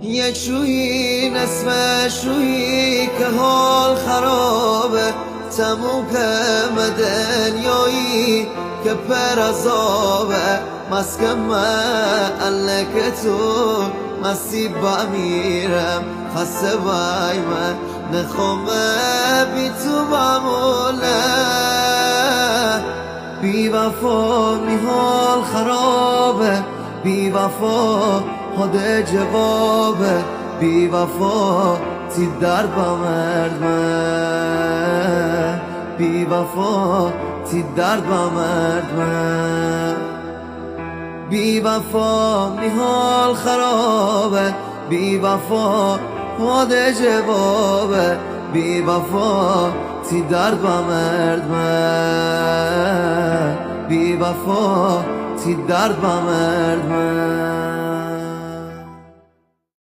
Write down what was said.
یک شویی نصف شویی که حال خرابه، تموم دنیایی که پر عذابه. مسکن من که تو مستی بمیرم، خسته بای من نخوام بی تو بمونه. بی وفا می حال خرابه، بی وفا خود جوابه، بی وفا تی درد بمرد من، بی وفا تی درد بمرد من. بی وفا می حال خرابه، بی وفا خود جوابه، بی وفا تی درد بمرد من، بی وفا تی درد بمرد من.